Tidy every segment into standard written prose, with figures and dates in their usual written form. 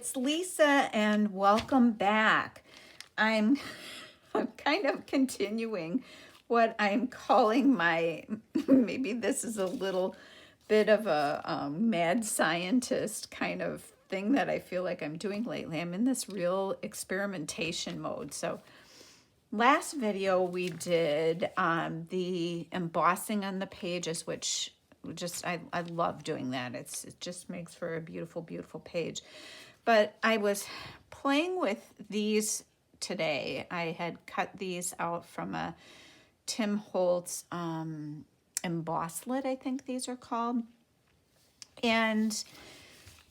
it's Lisa and welcome back. I'm kind of continuing what I'm calling my, maybe this is a little bit of a mad scientist kind of thing that I feel like I'm doing lately. I'm in this real experimentation mode. So last video we did the embossing on the pages, which just I love doing that. It just makes for a beautiful, beautiful page. But I was playing with these today. I had cut these out from a Tim Holtz Embossed, I think these are called. And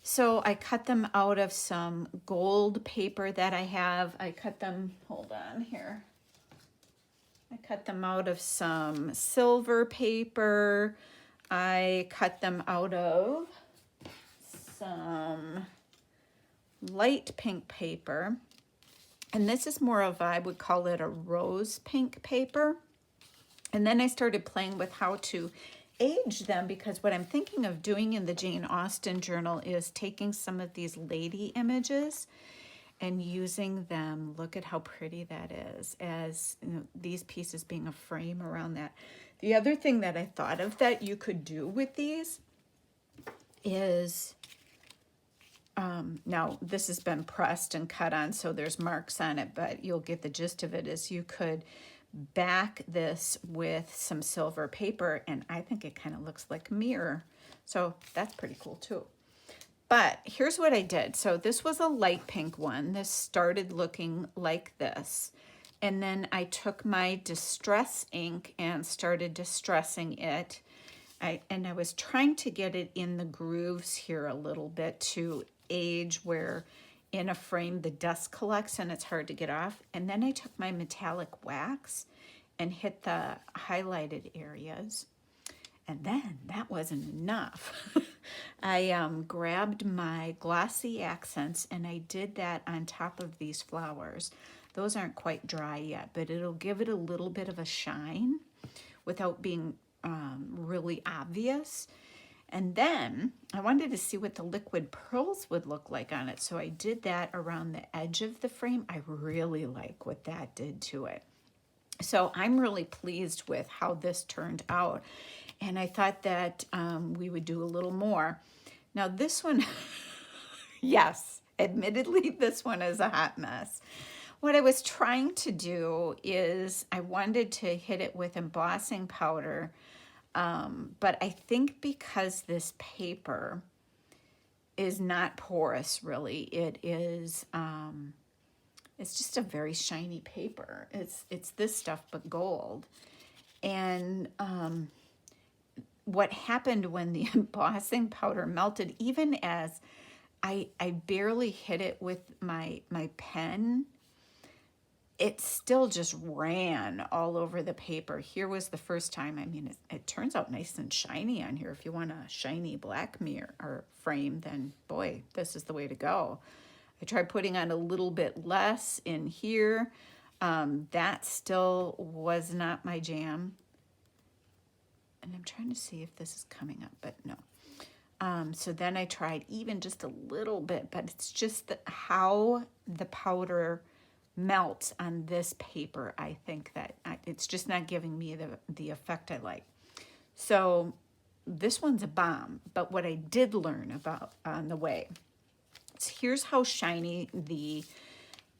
so I cut them out of some gold paper that I have. I cut them, hold on here. I cut them out of some silver paper. I cut them out of some light pink paper. And this is more of, I would call it a rose pink paper. And then I started playing with how to age them, because what I'm thinking of doing in the Jane Austen journal is taking some of these lady images and using them. Look at how pretty that is, as you know, these pieces being a frame around that. The other thing that I thought of that you could do with these is, now this has been pressed and cut on, so there's marks on it, but you'll get the gist of it, is you could back this with some silver paper, and I think it kind of looks like a mirror. So that's pretty cool too. But here's what I did. So this was a light pink one. This started looking like this. And then I took my distress ink and started distressing it. And I was trying to get it in the grooves here a little bit to age where in a frame the dust collects and it's hard to get off. And then I took my metallic wax and hit the highlighted areas. And then that wasn't enough. I grabbed my glossy accents and I did that on top of these flowers. Those aren't quite dry yet, but it'll give it a little bit of a shine without being really obvious. And then I wanted to see what the liquid pearls would look like on it. So I did that around the edge of the frame. I really like what that did to it. So I'm really pleased with how this turned out. And I thought that we would do a little more. Now this one, yes, admittedly, this one is a hot mess. What I was trying to do is I wanted to hit it with embossing powder. But I think because this paper is not porous, really, it is, it's just a very shiny paper. It's this stuff, but gold. And what happened when the embossing powder melted, even as I barely hit it with my pen, it still just ran all over the paper. Here was the first time. I mean, it turns out nice and shiny on here. If you want a shiny black mirror or frame, then boy, this is the way to go. I tried putting on a little bit less in here. That still was not my jam. And I'm trying to see if this is coming up, but no. So then I tried even just a little bit, but it's just how the powder melts on this paper. I think that it's just not giving me the effect I like. So this one's a bomb. But what I did learn about on the way, here's how shiny the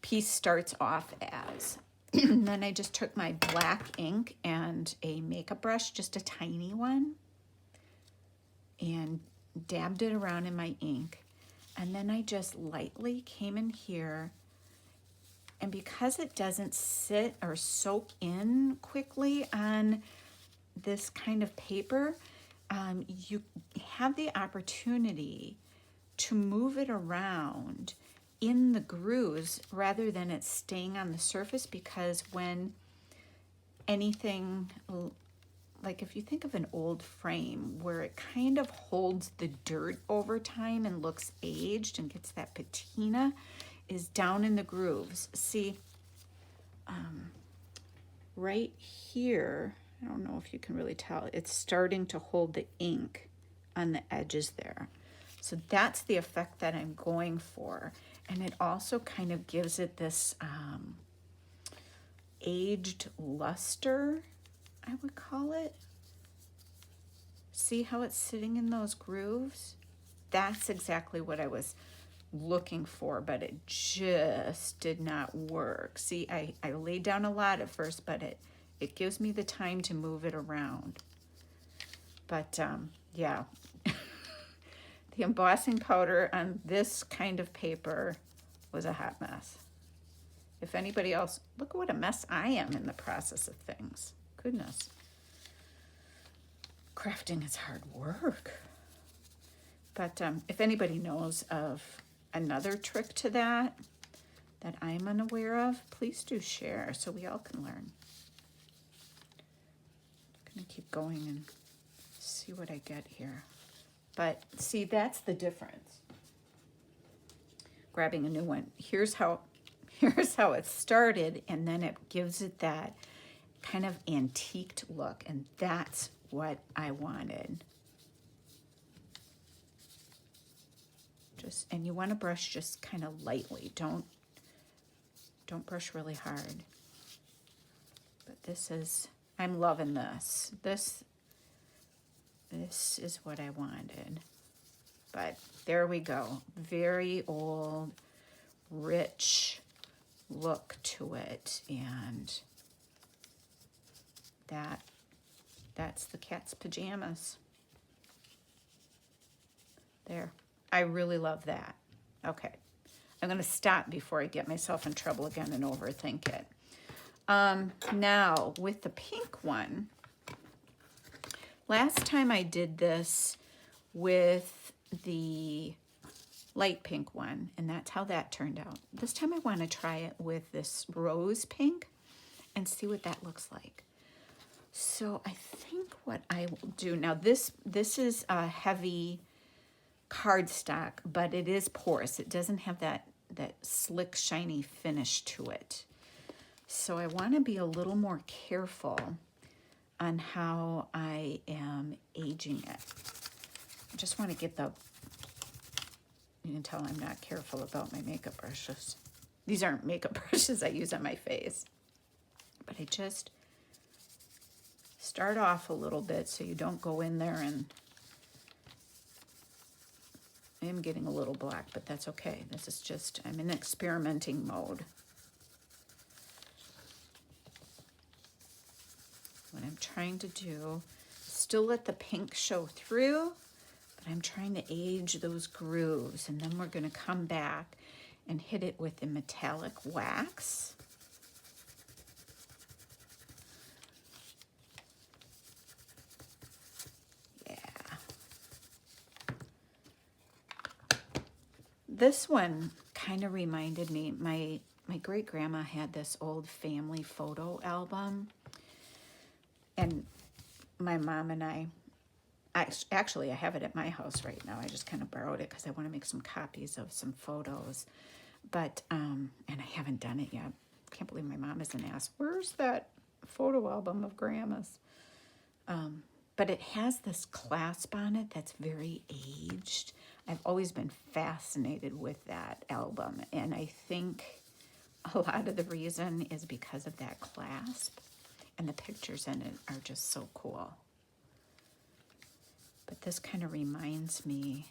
piece starts off as. And then I just took my black ink and a makeup brush, just a tiny one, and dabbed it around in my ink. And then I just lightly came in here. And because it doesn't sit or soak in quickly on this kind of paper, you have the opportunity to move it around in the grooves rather than it staying on the surface, because when anything, like if you think of an old frame where it kind of holds the dirt over time and looks aged and gets that patina, is down in the grooves. See, right here, I don't know if you can really tell, it's starting to hold the ink on the edges there. So that's the effect that I'm going for. And it also kind of gives it this aged luster, I would call it. See how it's sitting in those grooves? That's exactly what I was looking for, but it just did not work. See, I laid down a lot at first, but it gives me the time to move it around. But yeah, the embossing powder on this kind of paper was a hot mess. If anybody else, look what a mess I am in the process of things. Goodness. Crafting is hard work. But if anybody knows of another trick to that I'm unaware of, please do share so we all can learn. I'm going to keep going and see what I get here. But see, that's the difference. Grabbing a new one. Here's how it started, and then it gives it that kind of antiqued look, and that's what I wanted. And you want to brush just kind of lightly. Don't brush really hard. But this is, I'm loving this. This is what I wanted. But there we go. Very old, rich look to it, and that's the cat's pajamas. There. I really love that. Okay. I'm going to stop before I get myself in trouble again and overthink it. Now, with the pink one, last time I did this with the light pink one, and that's how that turned out. This time I want to try it with this rose pink and see what that looks like. So I think what I will do, now this is a heavy cardstock, but it is porous. It doesn't have that slick, shiny finish to it. So I want to be a little more careful on how I am aging it. I just want to get you can tell I'm not careful about my makeup brushes. These aren't makeup brushes I use on my face. But I just start off a little bit so you don't go in there and I am getting a little black, but that's okay. This is just, I'm in experimenting mode. What I'm trying to do, still let the pink show through, but I'm trying to age those grooves, and then we're going to come back and hit it with the metallic wax. This one kind of reminded me, my great-grandma had this old family photo album, and my mom and I actually I have it at my house right now. I just kind of borrowed it because I want to make some copies of some photos, but and I haven't done it yet. Can't believe my mom hasn't asked, where's that photo album of Grandma's? But it has this clasp on it that's very aged. I've always been fascinated with that album, and I think a lot of the reason is because of that clasp, and the pictures in it are just so cool. But this kind of reminds me,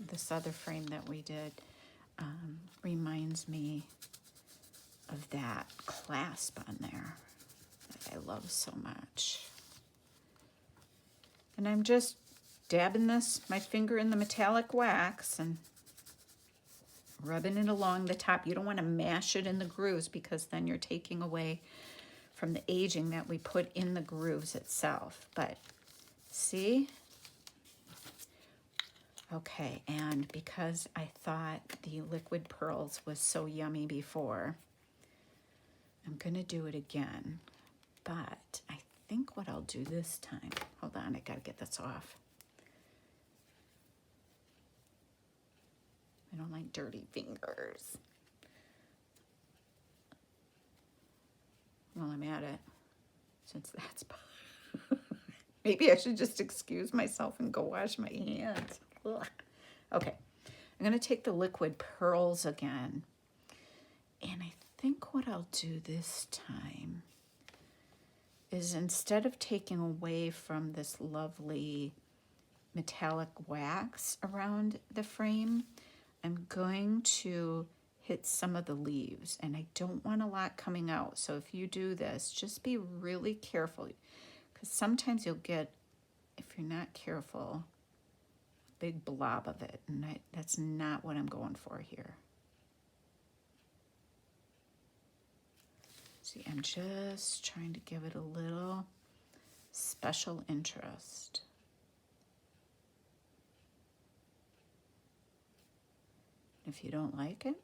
this other frame that we did reminds me of that clasp on there that I love so much. And I'm just dabbing my finger in the metallic wax and rubbing it along the top. You don't want to mash it in the grooves because then you're taking away from the aging that we put in the grooves itself. But see? Okay, and because I thought the liquid pearls was so yummy before, I'm going to do it again. But I think what I'll do this time, hold on, I gotta get this off. I don't like dirty fingers. While I'm at it, since that's, maybe I should just excuse myself and go wash my hands. Ugh. Okay, I'm going to take the liquid pearls again. And I think what I'll do this time is, instead of taking away from this lovely metallic wax around the frame, I'm going to hit some of the leaves, and I don't want a lot coming out. So if you do this, just be really careful, because sometimes you'll get, if you're not careful, a big blob of it, and that's not what I'm going for here. See, I'm just trying to give it a little special interest. If you don't like it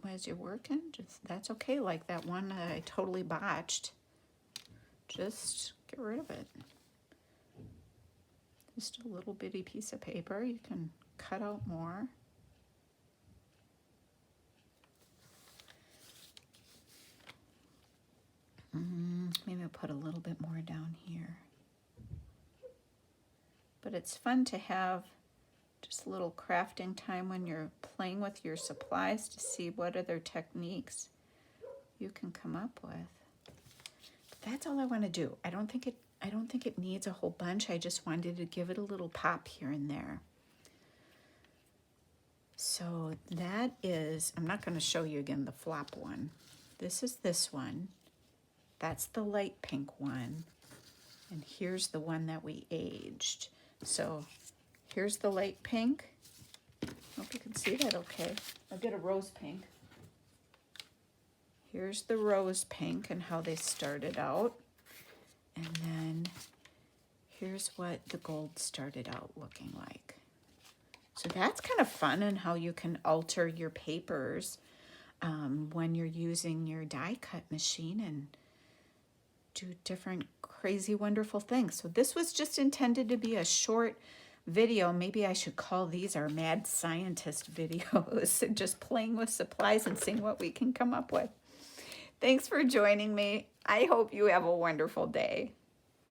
as you're working, that's okay. Like that one I totally botched. Just get rid of it. Just a little bitty piece of paper. You can cut out more. Maybe I'll put a little bit more down here. But it's fun to have just a little crafting time when you're playing with your supplies to see what other techniques you can come up with. But that's all I want to do. I don't think it needs a whole bunch. I just wanted to give it a little pop here and there. So that is, I'm not going to show you again the flop one. This is this one. That's the light pink one. And here's the one that we aged. So here's the light pink. Hope you can see that okay. I'll get a rose pink. Here's the rose pink and how they started out. And then here's what the gold started out looking like. So that's kind of fun, and how you can alter your papers when you're using your die cut machine and do different crazy wonderful things. So this was just intended to be a short video. Maybe I should call these our mad scientist videos, just playing with supplies and seeing what we can come up with. Thanks for joining me. I hope you have a wonderful day.